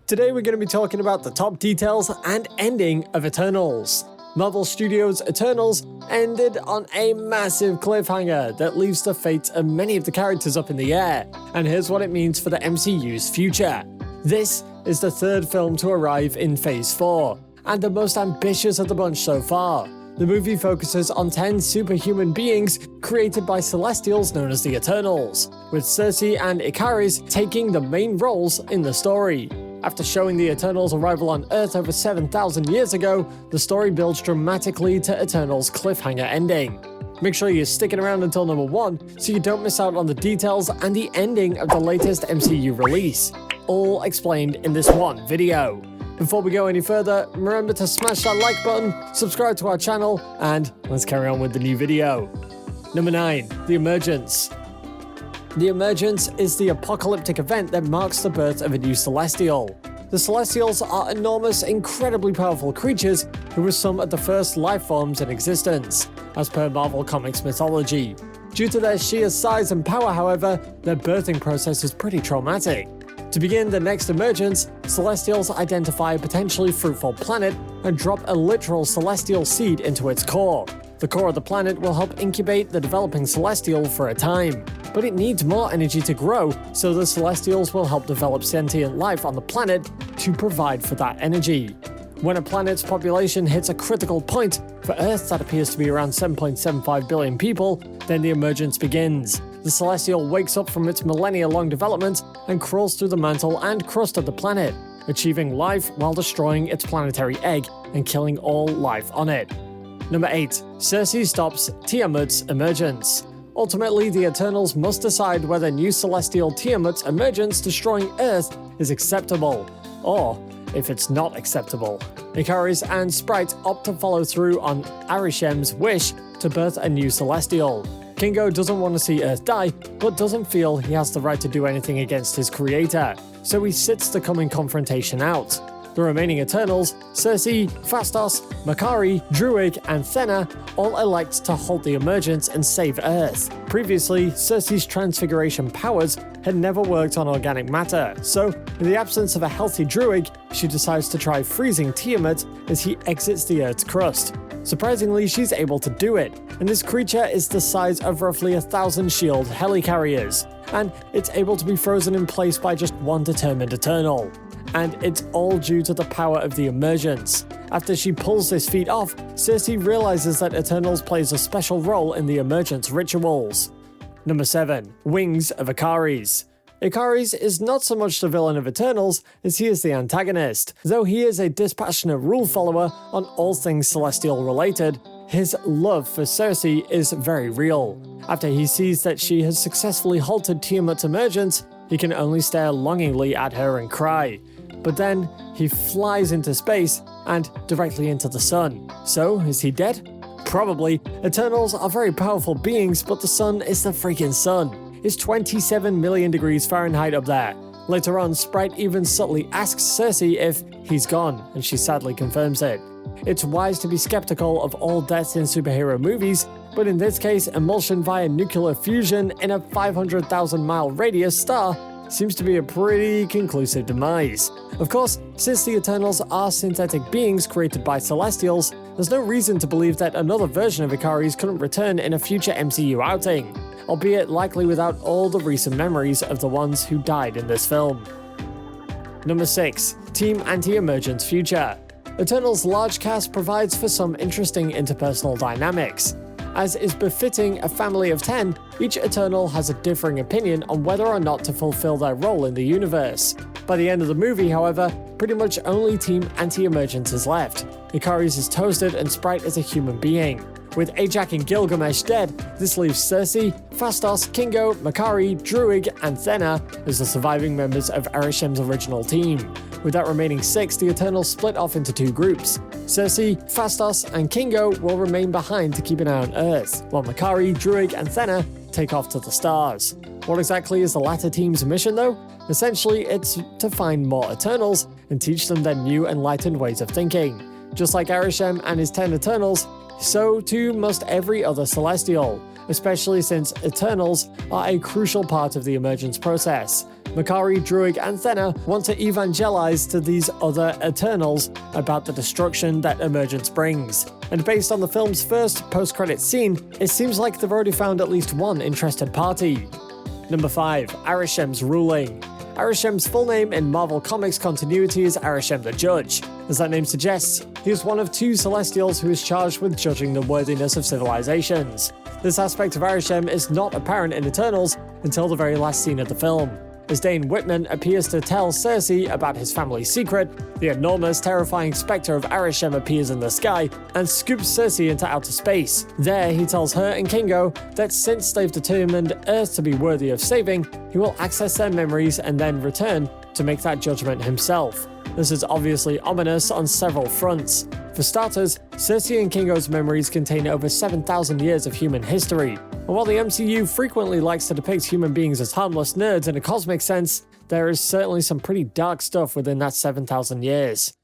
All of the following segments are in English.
Today we're going to be talking about the top details and ending of Eternals. Marvel Studios' Eternals ended on a massive cliffhanger that leaves the fate of many of the characters up in the air, and here's what it means for the MCU's future. This is the third film to arrive in Phase 4, and the most ambitious of the bunch so far. The movie focuses on 10 superhuman beings created by Celestials known as the Eternals, with SERSI and IKARIS taking the main roles in the story. After showing the Eternals' arrival on Earth over 7,000 years ago, the story builds dramatically to Eternals' cliffhanger ending. Make sure you're sticking around until number 1 so you don't miss out on the details and the ending of the latest MCU release, all explained in this one video. Before we go any further, remember to smash that like button, subscribe to our channel, and let's carry on with the new video. Number 9. The Emergence. The Emergence is the apocalyptic event that marks the birth of a new Celestial. The Celestials are enormous, incredibly powerful creatures who were some of the first life forms in existence, as per Marvel Comics mythology. Due to their sheer size and power, however, their birthing process is pretty traumatic. To begin the next Emergence, Celestials identify a potentially fruitful planet and drop a literal celestial seed into its core. The core of the planet will help incubate the developing Celestial for a time, but it needs more energy to grow, so the Celestials will help develop sentient life on the planet to provide for that energy. When a planet's population hits a critical point, for Earth that appears to be around 7.75 billion people, then the Emergence begins. The Celestial wakes up from its millennia-long development and crawls through the mantle and crust of the planet, achieving life while destroying its planetary egg and killing all life on it. Number 8. SERSI stops TIAMUT'S emergence. Ultimately, the Eternals must decide whether new Celestial TIAMUT'S emergence destroying Earth is acceptable, or if it's not acceptable. IKARIS and Sprite opt to follow through on ARISHEM'S wish to birth a new Celestial. Kingo doesn't want to see Earth die, but doesn't feel he has the right to do anything against his creator, so he sits the coming confrontation out. The remaining Eternals, SERSI, Phastos, Makkari, Druig, and Thena, all elect to halt the Emergence and save Earth. Previously, SERSI's transfiguration powers had never worked on organic matter, so in the absence of a healthy Druig, she decides to try freezing Tiamut as he exits the Earth's crust. Surprisingly, she's able to do it, and this creature is the size of roughly 1,000 shield helicarriers, and it's able to be frozen in place by just one determined Eternal. And it's all due to the power of the Emergence. After she pulls this feat off, SERSI realizes that Eternals plays a special role in the Emergence rituals. Number 7. Wings of IKARIS. IKARIS is not so much the villain of Eternals as he is the antagonist. Though he is a dispassionate rule follower on all things Celestial related, his love for SERSI is very real. After he sees that she has successfully halted Tiamut's emergence, he can only stare longingly at her and cry. But then, he flies into space and directly into the sun. So, is he dead? Probably. Eternals are very powerful beings, but the sun is the freaking sun. It's 27 million degrees Fahrenheit up there. Later on, Sprite even subtly asks SERSI if he's gone, and she sadly confirms it. It's wise to be skeptical of all deaths in superhero movies, but in this case, emulsion via nuclear fusion in a 500,000-mile radius star seems to be a pretty conclusive demise. Of course, since the Eternals are synthetic beings created by Celestials, there's no reason to believe that another version of IKARIS couldn't return in a future MCU outing, albeit likely without all the recent memories of the ones who died in this film. Number 6. Team Anti-Emergence Future. Eternals' large cast provides for some interesting interpersonal dynamics. As is befitting a family of 10, each Eternal has a differing opinion on whether or not to fulfill their role in the universe. By the end of the movie, however, pretty much only Team Anti-Emergence is left. IKARIS is toasted and Sprite is a human being. With Ajak and Gilgamesh dead, this leaves SERSI, Phastos, Kingo, Makkari, Druig, and Thena as the surviving members of ARISHEM'S original team. With that remaining 6, the Eternals split off into 2 groups. SERSI, Phastos, and Kingo will remain behind to keep an eye on Earth, while Makkari, Druig, and Thena take off to the stars. What exactly is the latter team's mission though? Essentially, it's to find more Eternals and teach them their new enlightened ways of thinking. Just like Arishem and his 10 Eternals, so too must every other Celestial, especially since Eternals are a crucial part of the emergence process. Makari, Druig, and Thena want to evangelize to these other Eternals about the destruction that Emergence brings. And based on the film's first post-credit scene, it seems like they've already found at least one interested party. Number 5. ARISHEM'S ruling. ARISHEM'S full name in Marvel Comics continuity is ARISHEM the Judge. As that name suggests, he is one of 2 Celestials who is charged with judging the worthiness of civilizations. This aspect of ARISHEM is not apparent in Eternals until the very last scene of the film. As Dane Whitman appears to tell SERSI about his family's secret, the enormous, terrifying spectre of ARISHEM appears in the sky and scoops SERSI into outer space. There, he tells her and Kingo that since they've determined Earth to be worthy of saving, he will access their memories and then return to make that judgment himself. This is obviously ominous on several fronts. For starters, SERSI and Kingo's memories contain over 7,000 years of human history. And while the MCU frequently likes to depict human beings as harmless nerds in a cosmic sense, there is certainly some pretty dark stuff within that 7,000 years.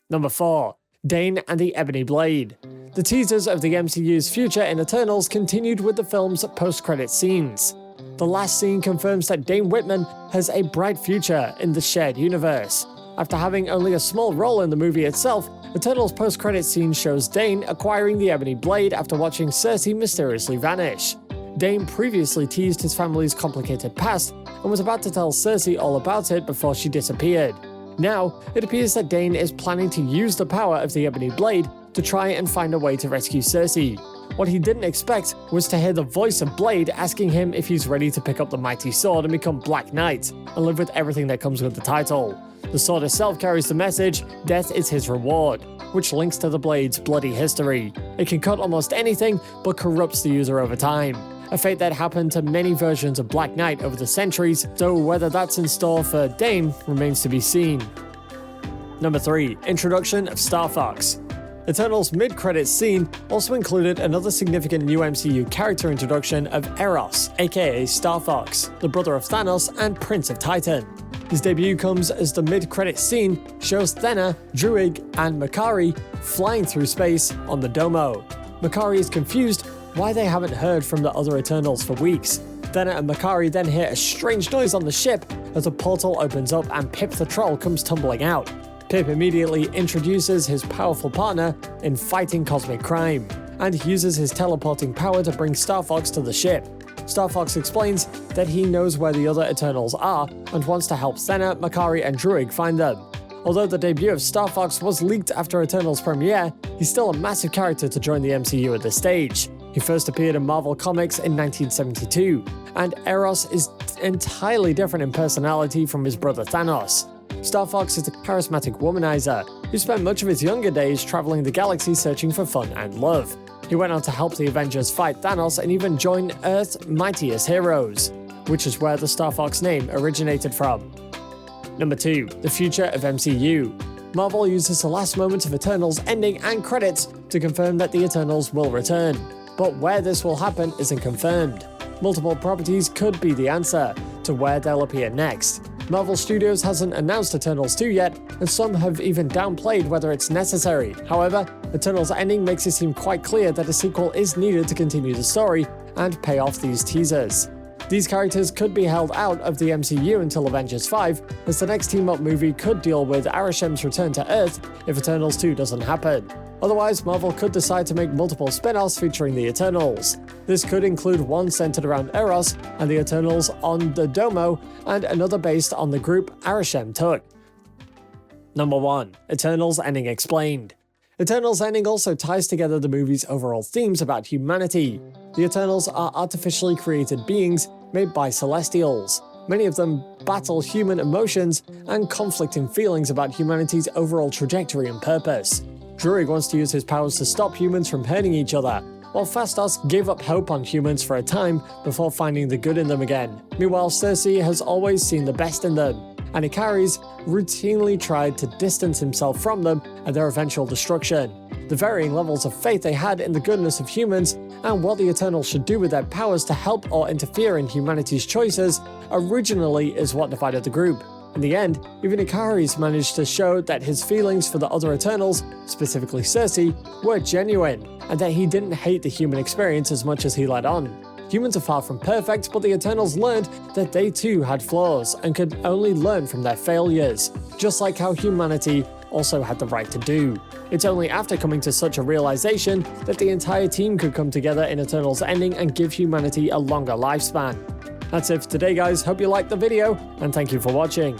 Number 4. Dane and the Ebony Blade. The teasers of the MCU's future in Eternals continued with the film's post-credit scenes. The last scene confirms that Dane Whitman has a bright future in the shared universe. After having only a small role in the movie itself, Eternals' post-credit scene shows Dane acquiring the Ebony Blade after watching SERSI mysteriously vanish. Dane previously teased his family's complicated past and was about to tell SERSI all about it before she disappeared. Now, it appears that Dane is planning to use the power of the Ebony Blade to try and find a way to rescue SERSI. What he didn't expect was to hear the voice of Blade asking him if he's ready to pick up the mighty sword and become Black Knight, and live with everything that comes with the title. The sword itself carries the message, "Death is his reward," which links to the Blade's bloody history. It can cut almost anything, but corrupts the user over time. A fate that happened to many versions of Black Knight over the centuries, so whether that's in store for Dane remains to be seen. Number 3. Introduction of STARFOX. Eternals' mid-credits scene also included another significant new MCU character introduction of Eros, aka StarFox, the brother of Thanos and Prince of Titan. His debut comes as the mid-credits scene shows Thena, Druig, and Makari flying through space on the Domo. Makari is confused why they haven't heard from the other Eternals for weeks. Thena and Makari then hear a strange noise on the ship as a portal opens up and Pip the Troll comes tumbling out. Pip immediately introduces his powerful partner in fighting cosmic crime, and uses his teleporting power to bring StarFox to the ship. StarFox explains that he knows where the other Eternals are and wants to help Thena, Makari, and Druig find them. Although the debut of StarFox was leaked after Eternals premiere, he's still a massive character to join the MCU at this stage. He first appeared in Marvel Comics in 1972, and Eros is entirely different in personality from his brother Thanos. StarFox is a charismatic womanizer who spent much of his younger days traveling the galaxy searching for fun and love. He went on to help the Avengers fight Thanos and even join Earth's mightiest heroes, which is where the StarFox name originated from. Number 2. The future of MCU. Marvel uses the last moments of Eternals ending and credits to confirm that the Eternals will return, but where this will happen isn't confirmed. Multiple properties could be the answer to where they'll appear next. Marvel Studios hasn't announced Eternals 2 yet, and some have even downplayed whether it's necessary. However, Eternals' ending makes it seem quite clear that a sequel is needed to continue the story and pay off these teasers. These characters could be held out of the MCU until Avengers 5, as the next team-up movie could deal with ARISHEM'S return to Earth if Eternals 2 doesn't happen. Otherwise, Marvel could decide to make multiple spin-offs featuring the Eternals. This could include one centered around Eros and the Eternals on the Domo, and another based on the group ARISHEM took. Number 1. Eternals Ending Explained. Eternals Ending also ties together the movie's overall themes about humanity. The Eternals are artificially created beings made by Celestials. Many of them battle human emotions and conflicting feelings about humanity's overall trajectory and purpose. Druig wants to use his powers to stop humans from hurting each other, while Phastos gave up hope on humans for a time before finding the good in them again. Meanwhile, SERSI has always seen the best in them, and IKARIS routinely tried to distance himself from them and their eventual destruction. The varying levels of faith they had in the goodness of humans and what the Eternals should do with their powers to help or interfere in humanity's choices originally is what divided the group. In the end, even IKARIS managed to show that his feelings for the other Eternals, specifically SERSI, were genuine, and that he didn't hate the human experience as much as he let on. Humans are far from perfect, but the Eternals learned that they too had flaws and could only learn from their failures, just like how humanity also had the right to do. It's only after coming to such a realization that the entire team could come together in Eternals ending and give humanity a longer lifespan. That's it for today, guys. Hope you liked the video, and thank you for watching.